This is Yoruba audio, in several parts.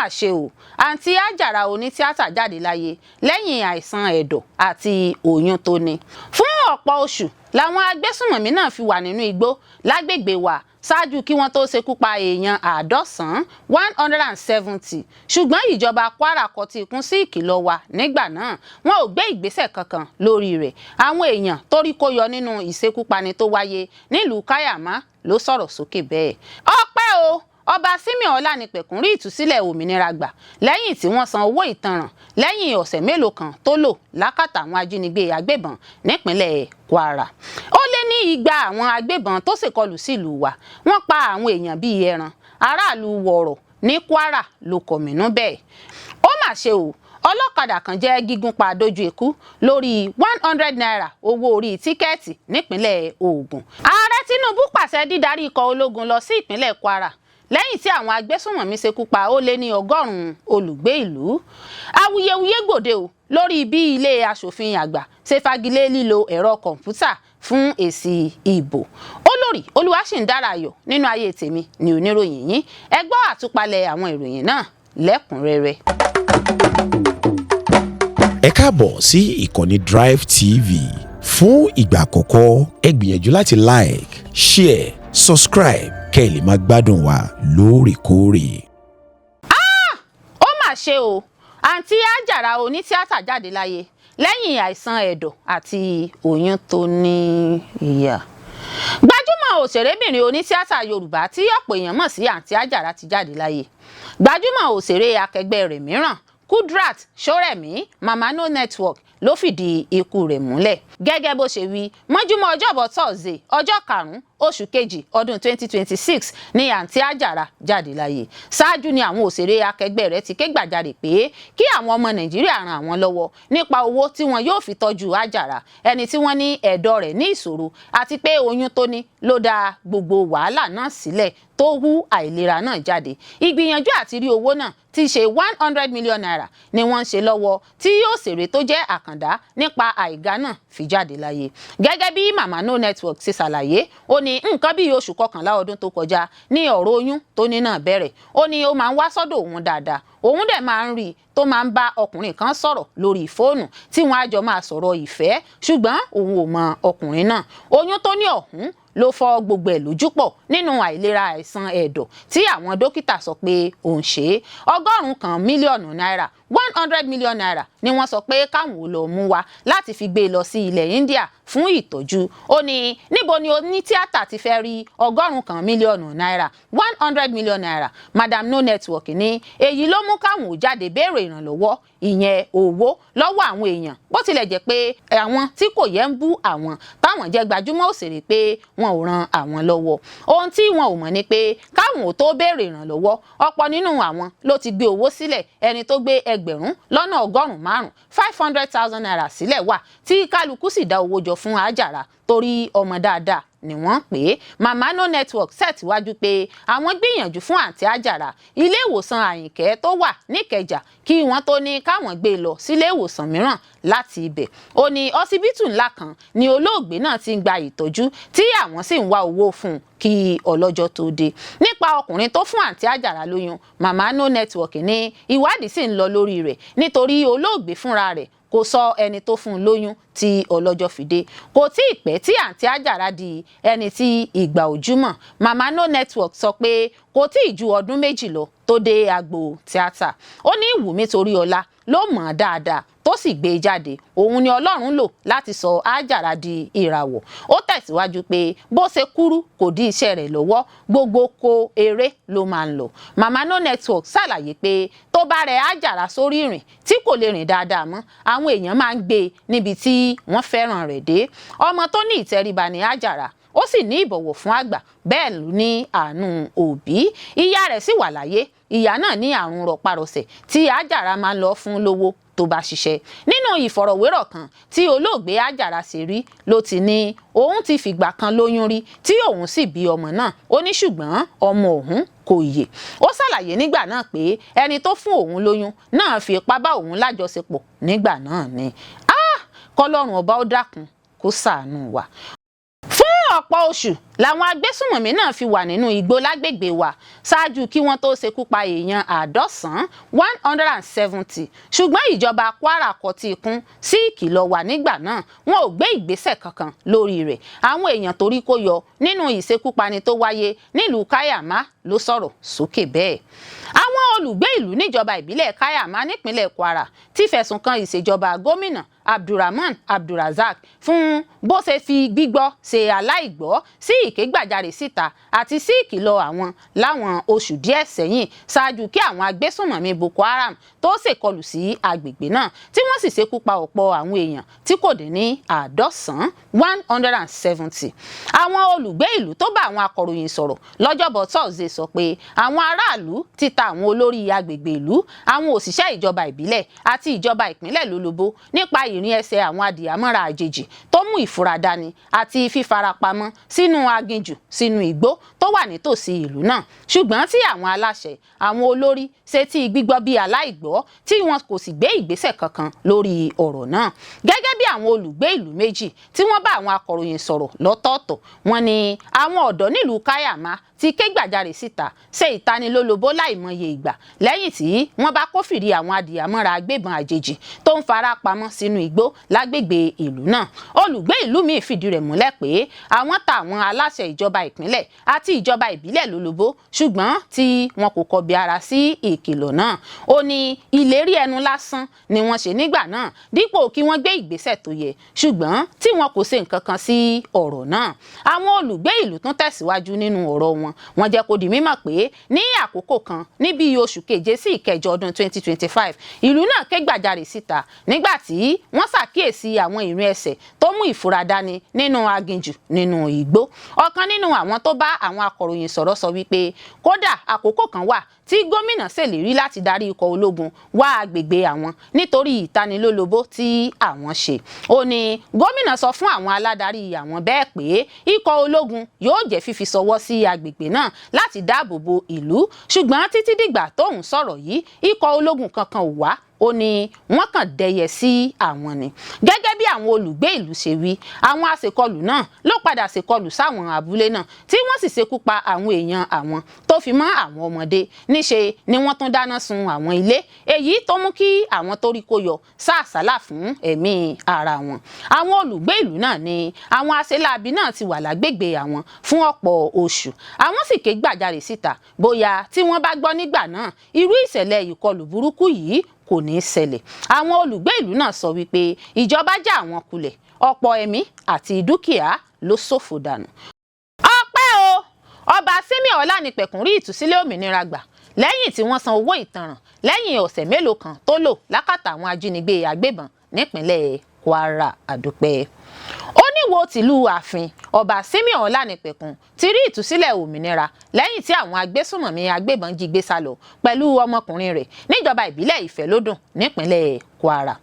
mà ṣe o àǹtí Àjàrà onítíátà jáde láyé lẹ́yìn àìsàn ẹ̀dọ̀ àti oyún tó ní. Fún ọ̀pọ̀ oṣù làwọn agbésùnmọ̀mí náà fi wà nínú igbó lágbègbè wa ṣáájú kí wọ́n tó ṣekú pa èèyàn 170 ṣùgbọ́n ìjọba Kwara kọtí ikún sí ìkìlọ̀ wa nígbà náà wọn ò gbé ìgbésẹ̀ kankan lórí rẹ̀. Àwọn èèyàn torí kó yọ nínú ìṣekúpani tó wáyé nílùú Kayama ló sọ̀rọ̀ sókè bẹ́ẹ̀. Ọpẹ́ o Ọba Simeon Ọlánípẹ̀kun rí ìtúsílẹ̀ òmìnira gbà lẹ́yìn tí wọ́n san owó ìtanràn lẹ́yìn ọ̀sẹ̀ mélòó kan tó lò lákàtà àwọn ajínigbé agbébọn nípínlẹ̀ Kwara. Ó lé ní 200 àwọn agbébọn tó ṣèkọlù sílùú wa. Wọ́n pa àwọn èèyàn bíi ẹran. Aráàlú Wọ̀rọ̀ ní Kwara ló kọ̀mínú bẹ́ẹ̀. Ó mà ṣe o ọlọ́kadà kan jẹ́ gígùn pa dójú ikú lórí 100 naira owó orí tíkẹ́ẹ̀tì nípínlẹ̀ Ògùn. Ààrẹ Tinubu pàṣẹ dídarí ikọ̀ ológun lọ sí ìpínlẹ̀ Kwara lẹ́yìn tí àwọn agbésùnmọ̀mí ṣekú pa ó lé ní 100 olùgbé ìlú. Awuyewuye gbòde o lórí bí ilé aṣòfin àgbà ṣe fagilé lílo ẹ̀rọ kọ̀ǹpútà fún èsì ìbò. Olórí Olúwaṣìndáráyọ̀ nínú ayé tèmi ni oníròyìn yín. Ẹ gbọ́ àtúpalẹ̀ àwọn ìròyìn náà lẹ́kùnrẹ́rẹ́. Ẹ káàbọ̀ sí ìkànnì Drive TV. Fún ìgbà àkọ́kọ́ ẹ gbìyànjú láti like, share, subscribe kẹ́ ẹ lè máa gbádùn wa lóòrèkóòrè. Ó mà ṣe o àǹtí Àjàrà onítíátà jáde láyé lẹ́yìn àìsàn ẹ̀dọ̀ àti oyún tó ní ìyá. Gbajúmọ̀ òṣèrébìnrin onítíátà Yorùbá tí ọ̀pọ̀ èèyàn mọ̀ sí àǹtí Àjàrà ti jáde láyé. Gbajúmọ̀ òṣèré akẹgbẹ́ rẹ̀ mìíràn Kudrat Ṣórẹ̀mí Mama No Network ló fìdí ikú rẹ̀ múlẹ̀. Gẹ́gẹ́ bó ṣe wí mọ́júmọ́ ọjọ́bọ̀ Thursday ọjọ́ 5 oṣù kejì ọdún 2026 ni àǹtí Àjàrà jáde láyé. Ṣáájú ni àwọn òṣèré akẹgbẹ́ rẹ̀ ti ké gbàjarè pé kí àwọn ọmọ Nàìjíríà ràn àwọn lọ́wọ́ nípa owó tí wọn yóò fi tọ́jú Àjàrà ẹni tí wọ́n ní ẹ̀dọ̀ rẹ̀ ní ìṣòro àti pé oyún tó ní ló dá gbogbo wàhálà náà sílẹ̀ tó hú àìlera náà jáde. Ìgbìyànjú àti rí owó náà ti ṣe 100 million naira ni wọ́n ń ṣe lọ́wọ́ tí òṣèré tó jẹ́ àkàndá nípa àìgá náà fi jáde láyé. Gẹ́gẹ́ bí Mama No Network ti ṣàlàyé ó ní nǹkan bí oṣù 11 ọdún tó kọjá ní ọ̀rọ̀ oyún tó ní náà bẹ̀rẹ̀. Ó ní ó máa ń wá sọ́dọ̀ òun dáadáa òun dẹ̀ máa ń rí tó máa ń bá ọkùnrin kan sọ̀rọ̀ lórí fóònù tí wọ́n á jọ máa sọ̀rọ̀ ìfẹ́ ṣùgbọ́n òun ò mọ ọkùnrin náà. Oyún tó ní ọ̀hún ló fọ́ gbogbo ẹ̀ lójú pọ̀ nínú àìlera àìsàn ẹ̀dọ̀ tí àwọn dókítà sọ pé òun ṣe. 100 mílíọ̀nù náírà 100 million naira ni wọ́n sọ pé káwọn ò lọ mú wa láti fi gbé lọ sí ilẹ̀ India fún ìtọ́jú. Ó ní níbo ni onítíátà ti fẹ́ rí 100 mílíọ̀nù náírà 100 million naira. Madam No Network ní èyí ló mú káwọn ò jáde béèrè ìrànlọ́wọ́ ìyẹn owó lọ́wọ́ àwọn èèyàn bó tilẹ̀ jẹ́ pé àwọn tí kò yẹ ń bú àwọn táwọn jẹ́ gbajúmọ̀ òṣèré pé wọn ò ran àwọn lọ́wọ́. Ohun tí wọn ò mọ̀ ni pé káwọn ò tó béèrè ìrànlọ́wọ́ ọ̀pọ̀ nínú àwọn ló ti gbé owó sílẹ̀. Ẹni tó gbé 1,500,000 500,000 naira sílẹ̀ wà tí kálukú sì dá owó jọ fún Àjàrà torí ọmọ dáadáa ni wọ́n pè é. Mama No Network ṣètìwájú pé àwọn gbìyànjú fún àǹtí Àjàrà ilé ìwòsàn Àyìnkẹ́ tó wà níkẹjà kí wọ́n tó ní káwọn gbé lọ sílé ìwòsàn mìíràn láti ibẹ̀. Ó ní ọsibítù ńlá kan ni olóògbé náà ti ń gba ìtọ́jú tí àwọn sì ń wá owó fún un kí ọlọ́jọ́ tó dé. Nípa ọkùnrin tó fún àǹtí Àjàrà lóyún Mama No Network ní ìwádìí sì ń lọ lórí rẹ̀ nítorí olóògbé fúnra rẹ̀ kò sọ ẹni tó fún un lóyún tí ọlọ́jọ́ fi dé. Kò tí ì pẹ́ tí àǹtí Àjàrà di ẹni tí ìgbà ojúmọ́. Mama No Network sọ pé kò tí ì ju ọdún 2 lọ tó dé agbo tíátà. Ó ní Wùmí Toríọlá ló mọ̀ ọ́ dáadáa tó sì gbé e jáde. Òun ni Ọlọ́run lò láti sọ Àjàrà di ìràwọ̀. Ó tẹ̀síwájú pé bó ṣe kúrú kò dí iṣẹ́ rẹ̀ lọ́wọ́ gbogbo ko eré ló máa ń lọ. Mama No Network ṣàlàyé pé tó bá rẹ Àjàrà sórí ìrìn tí kò lè rìn dáadáa mọ́ àwọn èèyàn máa ń gbé e níbi tí wọ́n fẹ́ràn rẹ̀ dé. Ọmọ tó ní ìtẹríba ni Àjàrà ó sì ní ìbọ̀wọ̀ fún àgbà bẹ́ẹ̀ ló ní àánú òbí. Ìyá rẹ̀ sì wà láyé. Ìyá náà ní àrùn rọpárọsẹ̀ tí Àjàrà máa ń lọ fún lówó tó bá ṣiṣẹ́. Nínú ìfọ̀rọ̀wérọ̀ kan tí olóògbé Àjàrà ṣe rí ló ti ní òun ti fìgbà kan lóyún rí tí òun sì bí ọmọ náà. Ó ní ṣùgbọ́n ọmọ òun kò yè. Ó ṣàlàyé nígbà náà pé ẹni tó fún òun lóyún náà fi ipá bá òun lájọṣepọ̀ nígbà náà ni. Kọ́lọ́run ọba ó dákun kó ṣàánú wa. ọ̀pọ̀ oṣù làwọn agbésùnmọ̀mí náà fi wà nínú igbó lágbègbè wa ṣáájú kí wọ́n tó ṣekú pa èèyàn 170 ṣùgbọ́n ìjọba Kwara kọtí ikún sí ìkìlọ̀ wa nígbà náà wọn ò gbé ìgbésẹ̀ kankan lórí rẹ̀. Àwọn èèyàn torí kó yọ nínú ìṣekúpani tó wáyé nílùú Kayama ló sọ̀rọ̀ sókè bẹ́ẹ̀. Àwọn olùgbé ìlú níjọba ìbílẹ̀ Kayama nípínlẹ̀ Kwara ti fẹ̀sùn kan ìṣèjọba gómìnà Abdulrahman Abdulrazak fún bó ṣe fi gbígbọ́ ṣe aláìgbọ́ sí ìkégbàjarè síta àti sí ìkìlọ̀ àwọn láwọn oṣù díẹ̀ sẹ́yìn ṣáájú kí àwọn agbésùnmọ̀mí Boko Haram tó ṣèkọlù sí agbègbè náà tí wọ́n sì ṣekú pa ọ̀pọ̀ àwọn èèyàn tí kò dín ní 170. Àwọn olùgbé ìlú tó bá àwọn akọ̀ròyìn sọ̀rọ̀ lọ́jọ́bọ̀ Thursday sọ pé àwọn aráàlú ti ta àwọn olórí agbègbè ìlú, àwọn òṣìṣẹ́ ìjọba ìbílẹ̀ àti ìjọba ìpínlẹ̀ lólobó nípa ìrìn ẹsẹ̀ àwọn adìyàmọ́ra àjèjì tó mú ìfura dání àti fífarapamọ́ sínú aginjù sínú igbó tó wà nítòsí ìlú náà. Ṣùgbọ́n tí àwọn aláṣẹ, àwọn olórí ṣe tí gbígbọ́ bí aláìgbọ́ tí wọn kò sì gbé ìgbésẹ̀ kankan lórí ọ̀rọ̀ náà. Gẹ́gẹ́ bí àwọn olùgbé ìlú méjì tí wọ́n bá àwọn akọ̀ròyìn sọ̀rọ̀ lọ́tọ̀ọ̀tọ̀, wọ́n ní àwọn ọ̀dọ́ nílùú Kayama ti ké gbàjarè síta ṣe ìtanilólobó láìmọye ìgbà lẹ́yìn tí wọ́n bá kófìrí àwọn adìyàmọ́ra agbébọn àjèjì tó ń fara pamọ́ sínú igbó lágbègbè ìlú náà. Olùgbé ìlú míì fìdí rẹ̀ múlẹ̀ pé àwọn ta àwọn aláṣẹ ìjọba ìpínlẹ̀ àti ìjọba ìbílẹ̀ lólobó ṣùgbọ́n tí wọn kò kọbi ara sí ìkìlọ̀ náà. Ó ní ìlérí ẹnu lásán ni wọ́n ṣe nígbà náà dípò kí wọ́n gbé ìgbésẹ̀ tó yẹ ṣùgbọ́n tí wọn kò ṣe nǹkan kan sí ọ̀rọ̀ náà. Àwọn olùgbé ìlú tún tẹ̀síwájú nínú ọ̀rọ̀ wọn. Wọ́n jẹ́ kó di mímọ̀ pé ní àkókò kan níbi oṣù keje sí ìkẹjọ ọdún 2025 ìlú náà ké gbàjarè síta nígbà tí wọ́n ṣàkíyèsí àwọn ìrìn ẹsẹ̀ tó mú ìfura dání nínú aginjù nínú igbó. Ọ̀kan nínú àwọn tó bá àwọn akọ̀ròyìn sọ̀rọ̀ sọ wípé kódà àkókò kan wà tí gómìnà ṣèlérí láti darí ikọ̀ ológun wá agbègbè àwọn nítorí ìtanilólobó tí àwọn ṣe. Ó ní gómìnà sọ fún àwọn aládarí àwọn bẹ́ẹ̀ pé ikọ̀ ológun yóò jẹ́ fífi ṣọwọ́ sí agbègbè náà láti dáàbò bo ìlú ṣùgbọ́n títí dìgbà tóun sọ̀rọ̀ yìí ikọ̀ ológun kankan ò wá. Ó ní wọ́n kàn dẹyẹ sí àwọn ni. Gẹ́gẹ́ bí àwọn olùgbé ìlú ṣe wí, àwọn aṣèkọlù náà ló padà ṣèkọlù sáwọn abúlé náà tí wọ́n sì ṣekú pa àwọn èèyàn àwọn tó fi mọ́ àwọn ọmọdé. Níṣe ni wọ́n tún dáná sun àwọn ilé èyí tó mú kí àwọn tó rí kó yọ sàsálà fún ẹ̀mí ara wọn. Àwọn olùgbé ìlú náà ní àwọn aṣeláàbí náà ti wà lágbègbè àwọn fún ọ̀pọ̀ oṣù. Àwọn sì ké gbàjarè síta bóyá tí wọ́n bá gbọ́ nígbà náà irú ìṣẹ̀lẹ̀ ìkọlù burúkú yìí kò ní í ṣẹlẹ̀. Àwọn olùgbé ìlú náà sọ wípé ìjọba já àwọn kulẹ̀, ọ̀pọ̀ ẹ̀mí àti dúkìá ló ṣòfò dànù. Ọpẹ́ o, ọba Simeon Ọlánìpẹ̀kun rí ìtúsílẹ̀ òmìnira gbà lẹ́yìn tí wọ́n san owó ìtanràn lẹ́yìn ọ̀sẹ̀ mélòó kan tó lò lákàtà àwọn ajínigbé agbébọn nípínlẹ̀ Kwara. Àdúpẹ́. Oníwo tìlú Ààfin ọba Simeon Ọlánìpẹ̀kun ti rí ìtúsílẹ̀ òmìnira lẹ́yìn tí àwọn agbésùnmọ̀mí agbébọn jí gbé sálọ pẹ̀lú ọmọkùnrin rẹ̀ níjọba ìbílẹ̀ Ìfẹ́lódùn nípínlẹ̀ Kwara.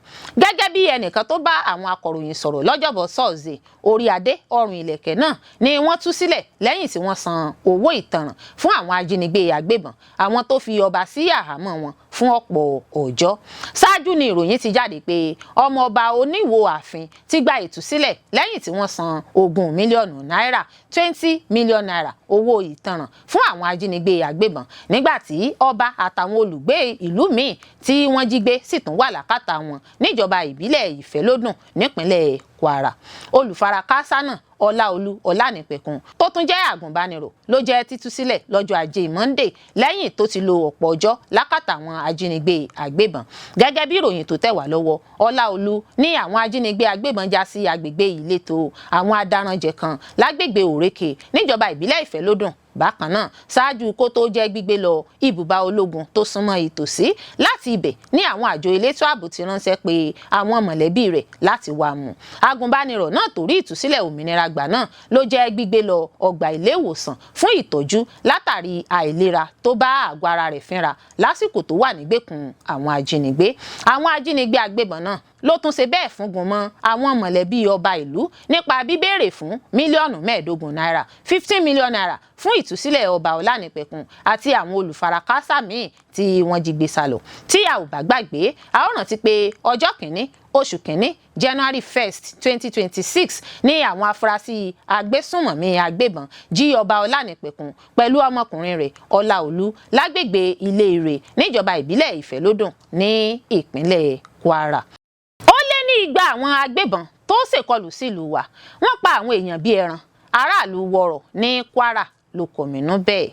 Gẹ́gẹ́ bí ẹnìkan tó bá àwọn akọ̀ròyìn sọ̀rọ̀ lọ́jọ́bọ̀ Thursday, orí adé ọrùn ìlẹ̀kẹ̀ náà ni wọ́n tú sílẹ̀ lẹ́yìn tí wọ́n san owó ìtanràn fún àwọn ajínigbé agbébọn, àwọn tó fi ọba sí àhámọ́ wọn fún ọ̀pọ̀ ọjọ́. Ṣáájú ni ìròyìn ti jáde pé ọmọ ọba Oníwo Ààfin ti gba ìtúsílẹ̀ lẹ́yìn tí wọ́n san 20 mílíọ̀nù náírà 20 mílíọ̀nù náírà owó ìtanràn fún àwọn ajínigbé agbébọn nígbà tí ọba àtàwọn olùgbé ìlú míì tí wọ́n jí gbé sì tún wà lákàtà wọn níjọba ìbílẹ̀ Ìfẹ́lódùn nípínlẹ̀ Kwara. Olùfarakásá náà Ọláolú Ọlánìpẹ̀kun tó tún jẹ́ àgùnbánirọ̀ ló jẹ́ títú sílẹ̀ lọ́jọ́ Ajé Monday lẹ́yìn tó ti lo ọ̀pọ̀ ọjọ́ lákàtà àwọn ajínigbé agbébọn. Gẹ́gẹ́ bí ìròyìn tó tẹ̀ wá lọ́wọ́, Ọláolú ní àwọn ajínigbé agbébọn já sí agbègbè ìletò àwọn adaranjẹ kan lágbègbè Òrékè níjọba ìbílẹ̀ Ìfẹ́lódùn. Bákan náà, ṣáájú kó tó jẹ́ gbígbé lọ ibùba ológun tó súnmọ́ ìtòsí, láti ibẹ̀ ní àwọn àjọ elétò ààbò ti ránṣẹ́ pé àwọn mọ̀lẹ́bí rẹ̀ láti wá mú. Agùnbánirọ̀ náà tó rí ìtúsílẹ̀ òmìnira gbà náà ló jẹ́ gbígbé lọ ọgbà ilé ìwòsàn fún ìtọ́jú látàrí àìlera tó bá àgọ́ ara rẹ̀ fínra lásìkò tó wà nígbèkùn àwọn ajínigbé. Àwọn ajínigbé agbébọn náà ló tún ṣe bẹ́ẹ̀ fúngun mọ́ àwọn mọ̀lẹ́bí ọba ìlú nípa bíbéèrè fún mílíọ̀nù 15 mílíọ̀nù náírà fún ìtúsílẹ̀ ọba Ọlánìpẹ̀kun àti àwọn olùfarakásá míì tí wọ́n jí gbé sálọ. Tí a ò bá gbàgbé, a ó rántí pé ọjọ́ kìíní oṣù kìíní January 1st 2026 ní àwọn afurasí agbésùnmọ̀mí agbébọn jí ọba Ọlánìpẹ̀kun pẹ̀lú ọmọkùnrin rẹ̀ Ọláolú lágbègbè Ilé-Ìrè níjọba ìbílẹ̀ Ìfẹ́lódùn ní ìpínlẹ̀ Kwara. Ó lé ní igba àwọn agbébọn tó ṣèkọlù sílùú wa. Wọ́n pa àwọn èèyàn bíi ẹran. Aráàlú wọ̀rọ̀ ní Kwara ló kọ̀mínú bẹ́ẹ̀.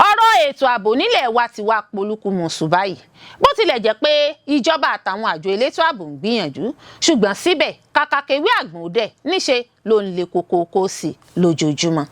Ọ̀rọ̀ ètò ààbò nílẹ̀ wa ti wá polúkúmuṣu báyìí. Bó tilẹ̀ jẹ́ pé ìjọba àtàwọn àjọ elétò ààbò ń gbìyànjú, ṣùgbọ́n síbẹ̀ kàkà kéwé àgbọ̀n òdẹ níṣe ló ń le kókó sí lójoojúmọ́.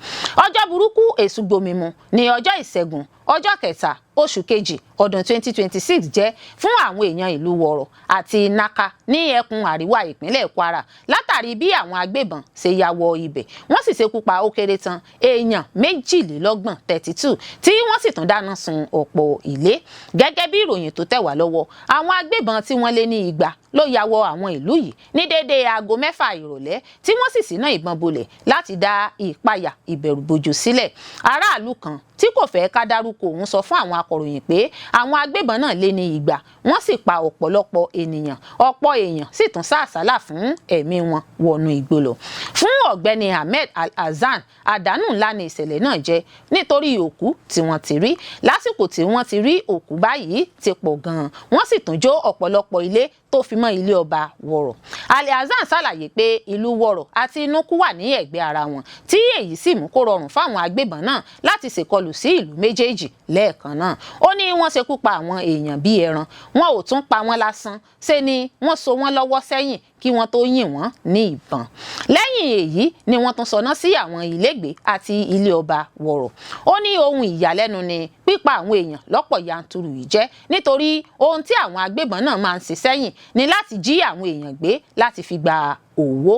Ọjọ́ burúkú èṣù gbomimu ní ọjọ́ ìṣẹ́gun ọjọ́ kẹta oṣù kejì ọdún 2026 jẹ́ fún àwọn èèyàn ìlú Wọ̀rọ̀ àti Naka ní ẹkùn àríwá ìpínlẹ̀ Kwara látàrí bí àwọn agbébọn ṣe ya wọ ibẹ̀. Wọ́n sì ṣekú pa ó kéré tán èèyàn 32 tí wọ́n sì tún dáná sun ọ̀pọ̀ ilé. Gẹ́gẹ́ bí ìròyìn tó tẹ̀ wá lọ́wọ́, àwọn agbébọn tí wọ́n lé ní 200 ló ya wọ àwọn ìlú yìí ní déédéé aago 6 ìrọ̀lẹ́ tí wọ́n sì ṣínà ìbọn bolẹ̀ láti dá ìpayà ìbẹ̀rùbojo sílẹ̀. Aráàlú kan tí kò fẹ́ ká dárúkọ òun sọ fún àwọn akọ̀ròyìn pé àwọn agbébọn náà lé ní 200 wọ́n sì pa ọ̀pọ̀lọpọ̀ ènìyàn, ọ̀pọ̀ èèyàn sì tún sá àsálà fún ẹ̀mí wọn wọnú igbó lọ. Fún ọ̀gbẹ́ni Ahmed Al-Hassan, àdánù ńlá ni ìṣẹ̀lẹ̀ náà jẹ́ nítorí òkú tí wọ́n ti rí. Lásìkò tí wọ́n ti rí òkú báyìí ti pọ̀ gan-an, wọ́n sì tún jó ọ̀pọ̀lọpọ̀ ilé tó fi mọ́ ilé ọba Wọ̀rọ̀. Al-Hassan ṣàlàyé pé ìlú Wọ̀rọ̀ àti Inúkú wà ní ẹ̀gbẹ́ ara wọn, tí èyí sì mú kó rọrùn fáwọn agbébọn náà láti ṣèkọlù sí ìlú méjèèjì lẹ́ẹ̀kan náà. Ó ní wọ́n ṣekú pa àwọn èèyàn bíi ẹran, wọn ò tún pa wọ́n lásán, ṣe ni wọ́n so wọ́n lọ́wọ́ sẹ́yìn kí wọ́n tó yìn wọ́n ní ìbọn. Lẹ́yìn èyí ni wọ́n tún sọná sí àwọn ilégbèé àti ilé ọba Wọ̀rọ̀. Ó ní ohun ìyàlẹ́nu ni pípa àwọn èèyàn lọ́pọ̀ yanturu yìí jẹ́ nítorí ohun tí àwọn agbébọn náà máa ń ṣe sẹ́yìn ni láti jí àwọn èèyàn gbé láti fi gba owó.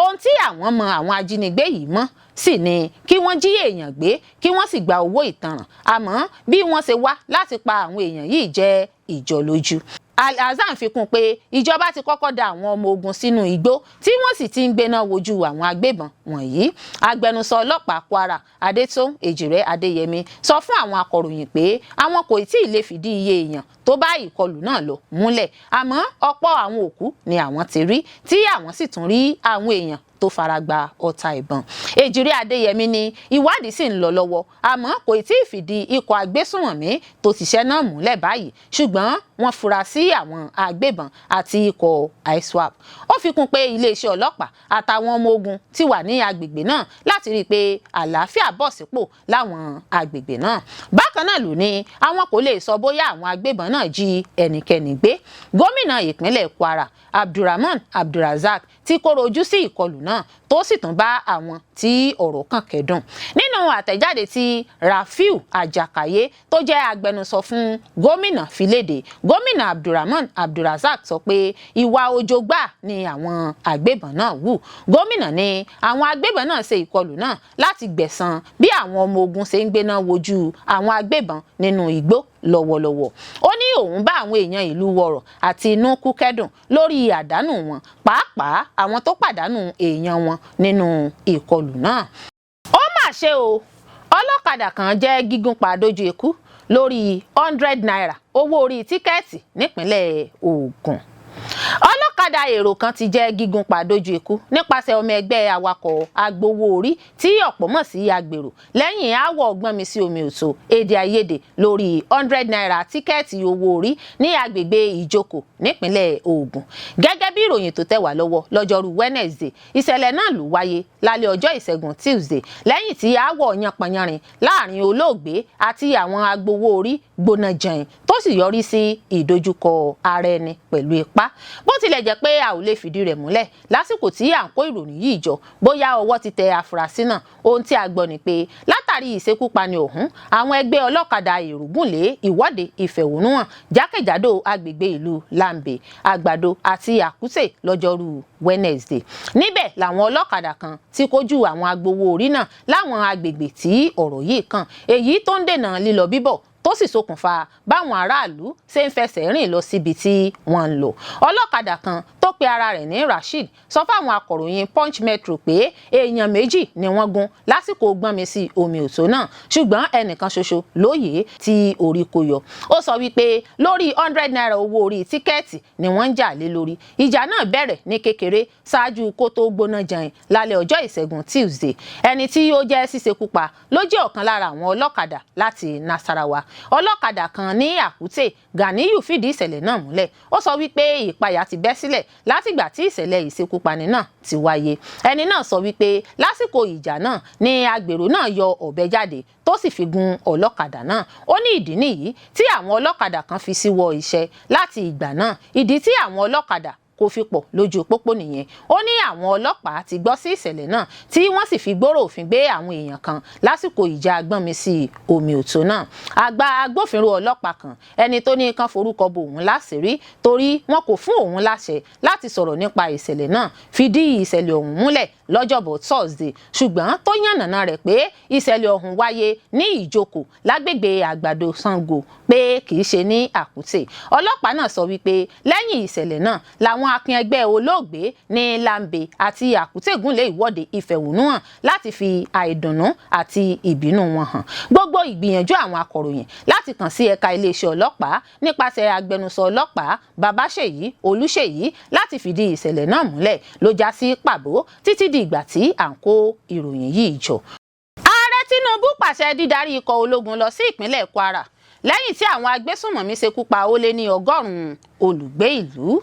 Ohun tí àwọn mọ àwọn ajínigbé yìí mọ́ sì ni kí wọ́n jí èèyàn gbé kí wọ́n sì gba owó ìtanràn. Àmọ́ bí wọ́n ṣe wá láti pa àwọn èèyàn yìí jẹ́ ìjọlójú. Al-Hassan fi kún pé ìjọba ti kọ́kọ́ da àwọn ọmọ ogun sínú igbó tí wọ́n sì ti ń gbéná wojú àwọn agbébọn wọ̀nyí. Agbẹnusọ ọlọ́pàá Kwara Adétòun Èjìrẹ́ Adéyẹmí sọ fún àwọn akọ̀ròyìn pé àwọn kò tí ì lè fìdí iye èèyàn tó bá ìkọlù náà lọ múlẹ̀, àmọ́ ọ̀pọ̀ àwọn òkú ni àwọn ti rí tí àwọn sì tún rí àwọn èèyàn tó fara gba ọta ìbọn. Èjìrẹ́ Adéyẹmí ní ìwádìí sì ń lọ lọ́wọ́, àmọ́ kò tí ì fìdí ikọ̀ agbésùnmọ̀mí tó ṣiṣẹ́ náà múlẹ̀ báyìí, ṣùgbọ́n wọ́n fura sí àwọn agbébọn àti ikọ̀ ISWAP. Ó fi kún pé iléeṣẹ́ ọlọ́pàá àtàwọn ọmọ ogun ti wà ní agbègbè náà láti rí i pé àlàáfíà bọ̀ sípò láwọn agbègbè náà. Bákan náà ló ní àwọn kò lè sọ bóyá àwọn agbébọn náà jí ẹnikẹ́ni gbé. Gómìnà ìpínlẹ̀ Kwara Abdulrahman Abdulrazak tí kóró ojú sí ìkọlù náà tó sì tún bá àwọn tí ọ̀rọ̀ kàn kẹ́dùn. Nínú àtẹ̀jáde tí Rafiu Ajakaye tó jẹ́ agbẹnusọ fún gómìnà fi léde, gómìnà Abdulrahman Abdulrazak sọ pé ìwà òjògbà ni àwọn agbébọn náà wù. Gómìnà ní àwọn agbébọn náà ṣe ìkọlù náà láti gbẹ̀san bí àwọn ọmọ ogun ṣe ń gbéná wojú àwọn agbébọn nínú igbó lọ́wọ́lọ́wọ́. Ó ní òun bá àwọn èèyàn ìlú Wọ̀rọ̀ àti Inúkú kẹ́dùn lórí àdánù wọn, pàápàá àwọn tó pàdánù èèyàn wọn nínú ìkọlù náà. Ó mà ṣe o, ọlọ́kadà kan jẹ́ gígùn pa dójú ikú lórí 100 naira owó orí tíkẹ́ẹ̀tì nípínlẹ̀ Ògùn. Ọlọ́kadà èrò kan ti jẹ́ gígùn pa dójú ikú nípasẹ̀ ọmọ ẹgbẹ́ awakọ̀ agbowó orí tí ọ̀pọ̀ mọ̀ sí agbèrò lẹ́yìn aáwọ̀ ọgbọ́nmi sí omi òtó èdè àìyedè lórí 100 naira tíkẹ́ẹ̀tì owó orí ní agbègbè Ìjókòó nípínlẹ̀ Ògùn. Gẹ́gẹ́ bí ìròyìn tó tẹ̀ wá lọ́wọ́ lọ́jọ́rú Wednesday, ìṣẹ̀lẹ̀ náà ló wáyé lálẹ́ ọjọ́ ìṣẹ́gun Tuesday lẹ́yìn tí aáwọ̀ yanpanyanrin láàrin olóògbé àti àwọn agbowó orí gbóná jẹun tó sì yọrí sí ìdojúkọ ara ẹni pẹ̀lú ipá. Bó tilẹ̀ jẹ́ pé a ò lè fìdí rẹ̀ múlẹ̀ lásìkò tí à ń kó ìròyìn yìí jọ bóyá ọwọ́ ti tẹ afurasí náà, ohun tí a gbọ́ ni pé látàrí ìṣekúpani ọ̀hún àwọn ẹgbẹ́ ọlọ́kadà èrò gùn lé ìwọ́de ìfẹ̀hónúhàn jákèjádò agbègbè ìlú Lambe, Àgbàdo àti Àkútè lọ́jọ́rú Wednesday. Níbẹ̀ làwọn ọlọ́kadà kan ti kojú àwọn agbowó orí náà láwọn agbègbè tí ọ̀rọ̀ yìí kàn, èyí tó ń dènà lílọ bíbọ̀ tó sì ṣokùnfà báwọn aráàlú ṣe ń fẹsẹ̀ rìn lọ síbi tí wọ́n ń lọ. ọlọ́kadà kan tó pe ara rẹ̀ ní Rasheed sọ fáwọn akọ̀ròyìn Punch Metro pé èèyàn méjì ni wọ́n gún lásìkò gbọ́nmi-sí omi òtó náà ṣùgbọ́n ẹnìkan ṣoṣo lóye tí orí kó yọ. ó sọ wípé lórí 100 naira owó orí tíkẹ́ẹ̀tì ni wọ́n ń jà lé lórí. ìjà náà bẹ̀rẹ̀ ní kékeré ṣáájú kó tó gbóná janyin lálẹ́ ọjọ́ ìṣẹ́gun Tuesday. ẹni tí ó jẹ́ ṣíṣekúpa ló jẹ́ ọ̀kan lára àwọn ọlọ́kadà láti Nasarawa. ọlọ́kadà kan ní Àkútè Ganiyu fìdí ìṣẹ̀lẹ̀ náà múlẹ̀. ó sọ wípé ìpayà ti bẹ́ sílẹ̀ látìgbà tí ìṣẹ̀lẹ̀ ìṣekúpani náà ti wáyé. ẹni náà sọ wípé lásìkò ìjà náà ni agbèrò náà yọ ọ̀bẹ jáde tó sì fi gun ọlọ́kadà náà. ó ní ìdí nìyí tí àwọn ọlọ́kadà kan fi ṣíwọ́ iṣẹ́ láti ìgbà náà. ìdí tí àwọn ọlọ́kadà kò fi pọ̀ lójú pópó nìyẹn. ó ní àwọn ọlọ́pàá ti gbọ́ sí ìṣẹ̀lẹ̀ náà tí wọ́n sì fi gbòòrò òfin gbé àwọn èèyàn kan lásìkò ìjà gbọ́nmi-sí omi òtó náà. àgbà agbófinró ọlọ́pàá kan ẹni tó ní kán forúkọ bo òun láṣìírí torí wọn kò fún òun láṣẹ láti sọ̀rọ̀ nípa ìṣẹ̀lẹ̀ náà fìdí ìṣẹ̀lẹ̀ ọ̀hún múlẹ̀ lọ́jọ́bọ̀ Thursday ṣùgbọ́n tó yànnàná rẹ̀ pé ìṣẹ̀lẹ̀ ọ̀hún wáyé ní Ìjókòó lágbègbè Àgbàdo Ṣàngó pé kì í ṣe ní Àkútè. ọlọ́pàá náà sọ wípé lẹ́yìn ìṣẹ̀lẹ̀ náà làwọn akin ẹgbẹ́ olóògbé ní Lambe àti Àkútè gúnlé ìwọ́de ìfẹ̀hónúhàn láti fi àìdùnnú àti ìbínú wọn hàn. gbogbo ìgbìyànjú àwọn akọ̀ròyìn láti kàn sí ẹ̀ka iléeṣẹ́ ọlọ́pàá nípasẹ̀ agbẹnusọ ọlọ́pàá Babáṣèyí Olúṣèyí láti fìdí ìṣẹ̀lẹ̀ náà múlẹ̀ ló já sí pàbó títí di ìgbà tí à ń kó ìròyìn yìí jọ. ààrẹ Tinubu pàṣẹ dídarí ikọ̀ ológun lọ sí ìpínlẹ̀ Kwara lẹ́yìn tí àwọn agbésùnmọ̀mí ṣekú pa ó lé ní 100 olùgbé ìlú.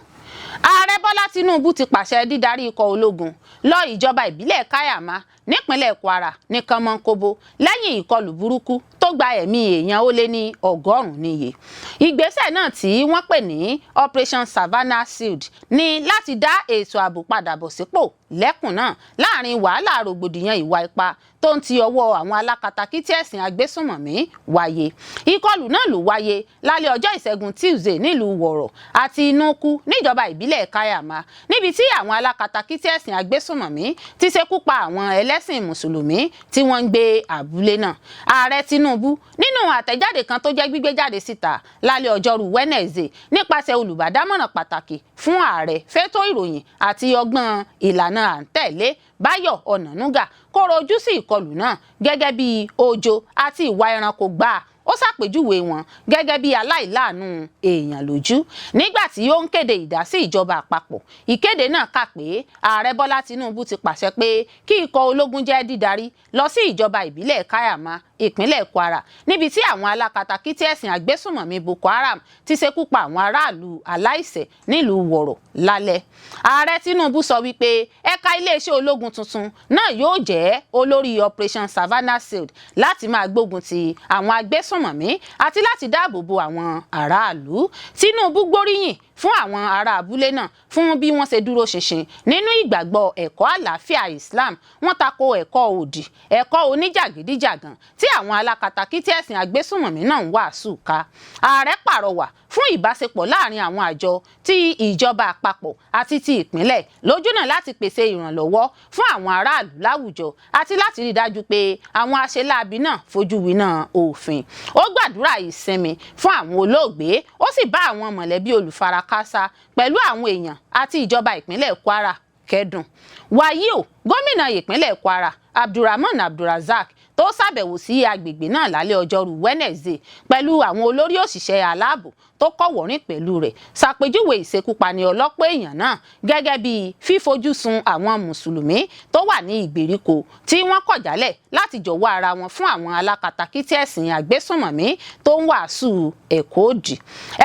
ààrẹ Bọ́lá Tinubu ti pàṣẹ dídarí ikọ̀ ológun lọ ìjọba ìbílẹ̀ Kayama nípínlẹ̀ Kwara ní kánmọ́nkóbó lẹ́yìn ìkọlù burúkú tó gba ẹ̀mí èèyàn ó lé ní 100 níye. ìgbésẹ̀ náà tí wọ́n pè ní Operation Savannah Shield ní láti dá ètò ààbò padà bọ̀ sípò lẹ́kùn náà láàrin wàhálà rògbòdìyàn ìwà ipá tó ń ti ọwọ́ àwọn alákatakítí ẹ̀sìn agbésùnmọ̀mí wáyé. ìkọlù náà ló wáyé lálẹ́ ọjọ́ ìṣẹ́gun Tuesday nílùú Wọ̀rọ̀ àti Inúkú níjọba ìbílẹ̀ Kayama níbi tí àwọn alákatakítí ẹ̀sìn agbésùnmọ̀mí ti ṣekú pa àwọn ẹlẹ́sìn mùsùlùmí tí wọ́n ń gbé abúlé náà. ààrẹ Tinubu nínú àtẹ̀jáde kan tó jẹ́ gbígbé jáde síta lálẹ́ ọjọ́rú Wednesday nípasẹ̀ olùbádámọ̀ràn pàtàkì fún ààrẹ fẹ́tọ̀ ìròyìn àti ọgbọ́n ìlànà à ń tẹ̀lé Báyọ̀ Ọ̀nànúgà kóró ojú sí ìkọlù náà gẹ́gẹ́ bí ojo àti ìwà ẹranko gbáà. ó ṣàpèjúwe wọn gẹ́gẹ́ bí aláìláàánú èèyàn lójú. nígbà tí ó ń kéde ìdásí ìjọba àpapọ̀ ìkéde náà kà pé ààrẹ Bọ́lá Tinubu ti pàṣẹ pé kí ikọ̀ ológun jẹ́ dídarí lọ sí ìjọba ìbílẹ̀ Kayama ìpínlẹ̀ Kwara níbi tí àwọn alákatakítí ẹ̀sìn agbésùnmọ̀mí Boko Haram ti ṣekú pa àwọn aráàlú aláìṣẹ̀ nílùú Wọ̀rọ̀ lálẹ́. ààrẹ Tinubu sọ wípé ẹ̀ka iléeṣẹ́ ológun tuntun náà yóò jẹ́ olórí Operation Savannah Shield láti máa gbógun ti àwọn agbésùnmọ̀mí àti láti dáàbò bo àwọn aráàlú. Tinubu gbóríyìn fún àwọn ará abúlé náà fún bí wọ́n ṣe dúró ṣinṣin nínú ìgbàgbọ́ ẹ̀kọ́ àlàáfíà Islam. wọ́n tako ẹ̀kọ́ òdì ẹ̀kọ́ oníjàgídíjàgan tí àwọn alákatakítí ẹ̀sìn agbésùnmọ̀mí náà ń wàásù ká. ààrẹ pàrọwà fún ìbáṣepọ̀ láàrin àwọn àjọ tí ìjọba àpapọ̀ àti ti ìpínlẹ̀ lójúnà láti pèsè ìrànlọ́wọ́ fún àwọn aráàlú láwùjọ àti láti rí dájú pé àwọn aṣeláàbí náà fojú winá òfin. ó gbàdúrà ìsinmi fún àwọn olóògbé ó sì bá àwọn mọ̀lẹ́bí olùfarakásá pẹ̀lú àwọn èèyàn àti ìjọba ìpínlẹ̀ Kwara kẹ́dùn. wàyí o gómìnà ìpínlẹ̀ Kwara Abdulrahman Abdulrazak tó ṣàbẹ̀wò sí agbègbè náà lálẹ́ ọjọ́rú Wednesday pẹ̀lú àwọn olórí òṣìṣẹ́ aláàbò tó kọ̀wọ̀rín pẹ̀lú rẹ̀ ṣàpèjúwe ìṣekúpani ọlọ́pọ̀ èèyàn náà gẹ́gẹ́ bí fífojú sun àwọn mùsùlùmí tó wà ní ìgbèríko tí wọ́n kọ̀ jálẹ̀ láti jọ̀wọ́ ara wọn fún àwọn alákatakítí ẹ̀sìn agbésùnmọ̀mí tó ń wàásù ẹ̀kọ́ òdì.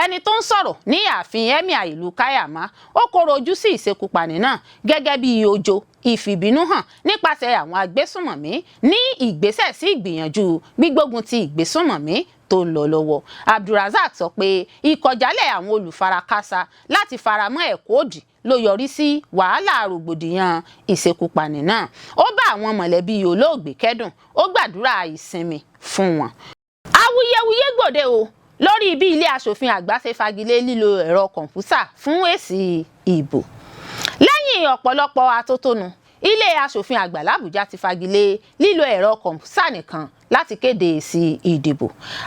ẹni tó ń sọ̀rọ̀ ní ààfin Emir ìlú Kayama ó kóró ojú sí ìṣekúpani náà gẹ́gẹ́ bí ojo ìfìbínú hàn nípasẹ̀ àwọn agbésùnmọ̀mí ní ìgbésẹ̀ sí ìgbìyànjú gbígbógun ti ìgbésùnmọ̀mí tó ń lọ lọ́wọ́. Abdulrazak sọ pé ìkọ̀jálẹ̀ àwọn olùfarakásá láti faramọ́ ẹ̀kọ́ òdì ló yọrí sí wàhálà rògbòdìyàn ìṣekúpani náà. ó bá àwọn mọ̀lẹ́bí olóògbé kẹ́dùn ó gbàdúrà ìsinmi fún wọn. awuyewuye gbòde o lórí bí ilé aṣòfin àgbà ṣe fagilé lílo ẹ̀rọ kọ̀ǹpútà fún èsì ìbò. lẹ́yìn ọ̀pọ̀lọpọ̀ atótónu ilé aṣòfin àgbà l'Àbújá ti fagilé lílo ẹ̀rọ kọ̀ǹpútà nìkan láti kéde èsì ìdìbò.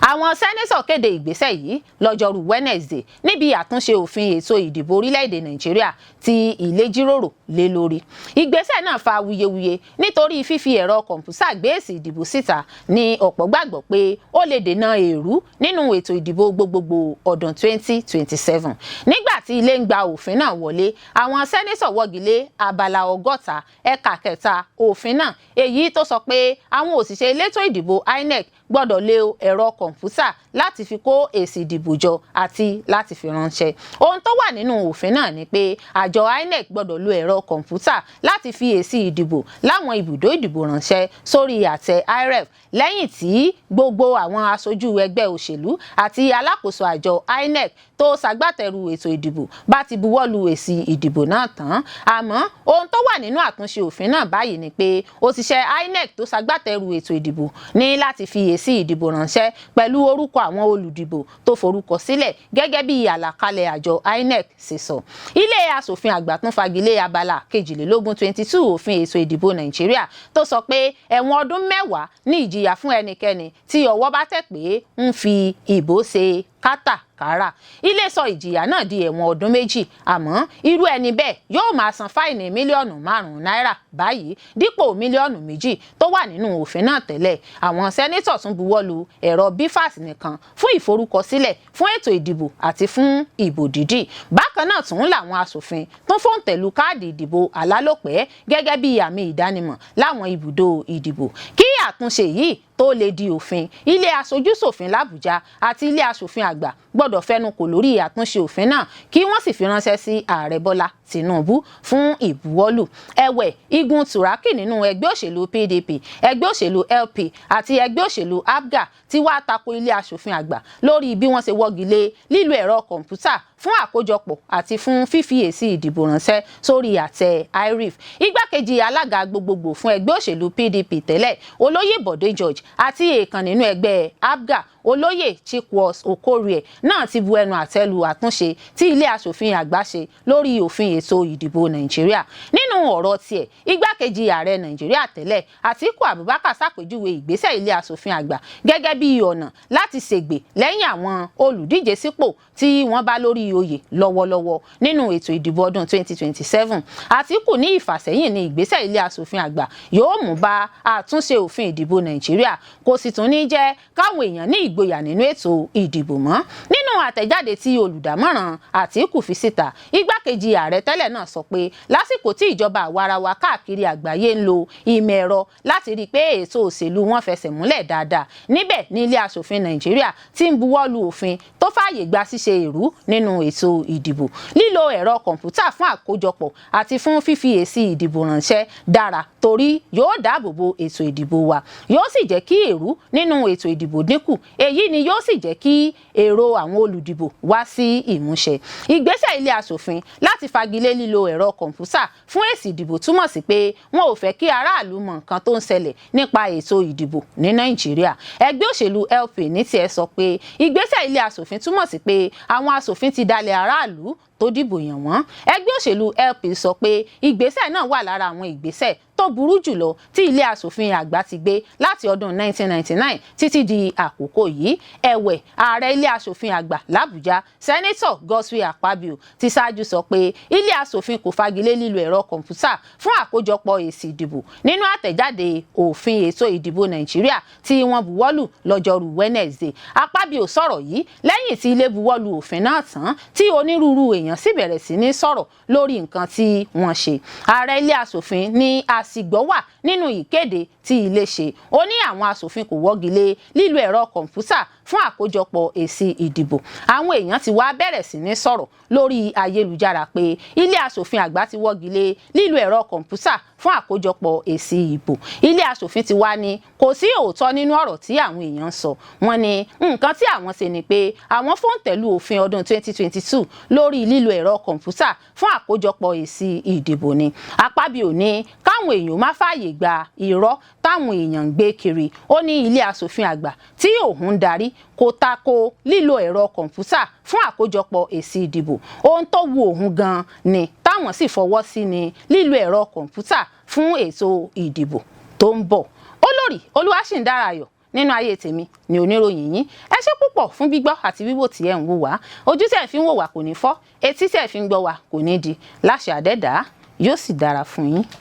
Àwọn sẹ́nẹ́tọ̀ kéde ìgbésẹ̀ yìí lọ́jọ́rú Wednesday níbi àtúnṣe òfin ètò ìdìbò orílẹ̀-èdè Nàìjíríà tí ilé jíròrò lé lórí. Ìgbésẹ̀ náà fa wuyewuye nítorí fífi ẹ̀rọ kọ̀ǹpútà gbé èsì ìdìbò síta ní ọ̀pọ̀ gbàgbọ́ pé ó lè dènà èrú nínú ètò ìdìbò gbogbogbò ọdún 2027. Nígbà tí ilé ń gba òfin náà wọlé, àwọn sẹ́nẹ́tọ̀ wọ́gilé abala 60 ẹ̀ka kẹta òfin náà, èyí tó sọ pé àwọn òṣìṣẹ́ elétò ìdìbò INEC gbọ́dọ̀ lo ẹ̀rọ kọ̀ǹpútà láti fi kó èsì ìdìbò jọ àti láti fi ránṣẹ́. Ohun tó wà nínú òfin náà ni pé àjọ INEC gbọ́dọ̀ lo ẹ̀rọ kọ̀ǹpútà láti fi èsì ìdìbò láwọn ibùdó ìdìbò ránṣẹ́ sórí àtẹ IREV lẹ́yìn tí gbogbo àwọn aṣojú ẹgbẹ́ òṣèlú àti alákòóso àjọ INEC tó ṣagbátẹrù ètò ìdìbò bá ti buwọ́lu èsì ìdìbò náà tán. Àmọ́ ohun tó wà nínú àtúnṣe òfin náà báyìí ni pé òṣìṣẹ́ INEC tó ṣagbátẹrù ètò ìdìbò ní láti fi èsì ìdìbò ránṣẹ́ pẹ̀lú orúkọ àwọn olùdìbò tó forúkọ sílẹ̀ gẹ́gẹ́ bí àlàkalẹ̀ àjọ INEC ṣe sọ. Ilé aṣòfin àgbà tún fagilé abala 22 òfin ètò ìdìbò Nàìjíríà tó sọ pé ẹ̀wọ̀n ọdún 10 ní ìjìyà fún ẹnikẹ́ni tí ọwọ́ bá tẹ̀ pé ń fi ìbò ṣe kátàkárà. Ilé sọ ìjìyà náà di ẹ̀wọ̀n ọdún 2, àmọ́ irú ẹni bẹ́ẹ̀ yóò máa san fáìnì mílíọ̀nù 5 náírà báyìí dípò mílíọ̀nù 2 tó wà nínú òfin náà tẹ́lẹ̀. Àwọn sẹ́nẹ́tọ̀ tún buwọ́lu ẹ̀rọ BVAS nìkan fún ìforúkọsílẹ̀ fún ètò ìdìbò àti fún ìbò dídì. Bákan náà tún làwọn aṣòfin tún fòǹtẹ̀lù káàdì ìdìbò alálòpẹ́ gẹ́gẹ́ bí àmì ìdánimọ̀ láwọn ibùdó ìdìbò. Kí àtúnṣe yìí tó lè di òfin, ilé aṣojú-ṣòfin l'Àbújá àti ilé aṣòfin àgbà gbọ́dọ̀ fẹnukò lórí àtúnṣe òfin náà kí wọ́n sì fi ránṣẹ́ sí ààrẹ Bọ́lá Tinubu fún ìbuwọ́lù. Ẹ̀wẹ̀, igun tùrákì nínú ẹgbẹ́ òṣèlú PDP, ẹgbẹ́ òṣèlú LP àti ẹgbẹ́ òṣèlú APGA ti wá tako ilé aṣòfin àgbà lórí bí wọ́n ṣe wọ́gilé lílo ẹ̀rọ kọ̀ǹpútà fún àkójọpọ̀ àti fún fífi èsì ìdìbò ránṣẹ́ sórí àtẹ IREV. Igbákejì alága gbogbogbò fún ẹgbẹ́ òṣèlú PDP tẹ́lẹ̀, olóyè Bọ̀dé George àti èèkàn nínú ẹgbẹ́ APGA, olóyè Chikwas Okorie náà ti bu ẹnu àtẹ́ lu àtúnṣe tí ilé aṣòfin àgbà ṣe lórí òfin ètò ìdìbò Nàìjíríà. Nínú ọ̀rọ̀ tiẹ̀, igbákejì ààrẹ Nàìjíríà tẹ́lẹ̀ Àtíkù Abubakar ṣàpèjúwe ìgbésẹ̀ ilé aṣòfin àgbà gẹ́gẹ́ bí ọ̀nà láti ṣègbè lẹ́yìn àwọn olùdíje sípò tí wọ́n bá lórí oyè lọ́wọ́lọ́wọ́ nínú ètò ìdìbò ọdún 2027. Àtíkù ní ìfàsẹ́yìn ní ìgbésẹ̀ ilé aṣòfin àgbà yóò mú bá àtúnṣe òfin ìdìbò Nàìjíríà, kò sì tún ní jẹ́ káwọn èèyàn ní ìgboyà nínú ètò ìdìbò mọ́. Nínú àtẹ̀jáde tí olùdámọ̀ràn Àtíkù fi síta, igbákejì ààrẹ tẹ́lẹ̀ náà sọ pé lásìkò tí ìjọba àwarawa káàkiri àgbáyé ń lo ìmọ̀ ẹ̀rọ láti rí i pé ètò òṣèlú wọn fẹsẹ̀ múlẹ̀ dáadáa, níbẹ̀ ní ilé aṣòfin Nàìjíríà ti ń buwọ́lu òfin tó fààyè gba ṣíṣe èrú nínú ètò ìdìbò. Lílo ẹ̀rọ kọ̀ǹpútà fún àkójọpọ̀ àti fún fífi èsì ìdìbò ránṣẹ́ dára torí yóò dáàbò bo ètò ìdìbò wa, yóò sì jẹ́ kí èrú nínú ètò ìdìbò dínkù, èyí ni yóò sì jẹ́ kí èrò àwọn olùdìbò wá sí ìmúṣẹ. Ìgbésẹ̀ ilé aṣòfin láti fagilé lílo ẹ̀rọ kọ̀ǹpútà fún èsì ìdìbò túmọ̀ sí pé wọn ò fẹ́ kí aráàlú mọ nǹkan tó ń ṣẹlẹ̀ nípa ètò ìdìbò ní Nàìjíríà. Ẹgbẹ́ òṣèlú LP ní tiẹ̀ sọ pé ìgbésẹ̀ ilé aṣòfin túmọ̀ sí pé àwọn aṣòfin ti dalẹ̀ aráàlú tó dìbò yàn wọ́n. Ẹgbẹ́ òṣèlú LP sọ pé ìgbésẹ̀ náà wà lára àwọn ìgbésẹ̀ tó burú jùlọ tí ilé aṣòfin àgbà ti gbé láti ọdún 1999 títí di àkókò yìí. Ẹ̀wẹ̀, ààrẹ ilé aṣòfin àgbà l'Àbújá, Sẹ́nẹ́tọ̀ Godswill Akpabio ti ṣáájú sọ pé ilé aṣòfin kò fagilé lílo ẹ̀rọ kọ̀ǹpútà fún àkójọpọ̀ èsì ìdìbò nínú àtẹ̀jáde òfin ètò ìdìbò Nàìjíríà tí wọ́n buwọ́lù lọ́jọ́rú Wednesday. Akpabio sọ̀rọ̀ yìí lẹ́yìn tí ilé buwọ́lù òfin náà tán tí onírúurú èèyàn sì bẹ̀rẹ̀ sí ní sọ̀rọ̀ lórí nǹkan tí wọ́n ṣe. Ààrẹ ilé aṣòfin ní àsìgbọ́ wà nínú ìkéde tí ilé ṣe. Ó ní àwọn aṣòfin kò wọ́gilé lílo ẹ̀rọ kọ̀ǹpútà fún àkójọpọ̀ èsì ìdìbò. Àwọn èèyàn ti wá bẹ̀rẹ̀ sí ní sọ̀rọ̀ lórí ayélujára pé ilé aṣòfin àgbà ti wọ́gilé lílo ẹ̀rọ kọ̀ǹpútà fún àkójọpọ̀ èsì ìbò. Ilé aṣòfin ti wá ní kò sí òótọ́ nínú ọ̀rọ̀ tí àwọn èèyàn ń sọ. Wọ́n ní nǹkan tí àwọn ṣe ni pé àwọn fòǹtẹ̀lù òfin ọdún 2022 lórí lílo ẹ̀rọ kọ̀ǹpútà fún àkójọpọ̀ èsì ìdìbò ni. Akpabio ní káwọn èèyàn má fààyè gba irọ́ táwọn èèyàn ń gbé kiri. Ó ní ilé aṣòfin àgbà tí òun darí kò tako lílo ẹ̀rọ kọ̀ǹpútà fún àkójọpọ̀ èsì ìdìbò. Ohun tó wu òun gan ni táwọn táwọn sì fọwọ́ sí ni lílo ẹ̀rọ kọ̀ǹpútà fún ètò ìdìbò tó ń bọ̀. Olórí Olúwaṣìndáráyọ̀ nínú ayé tèmi ni oníròyìn yín. Ẹ ṣé púpọ̀ fún gbígbọ́ àti wíwò tí ẹ̀ ń wò wá. Ojú tẹ̀ fi ń wò wá kò ní fọ́, etí tẹ̀ fi ń gbọ́ wá kò ní di. Láṣẹ Adẹ́dàá yóò sì dára fún yín.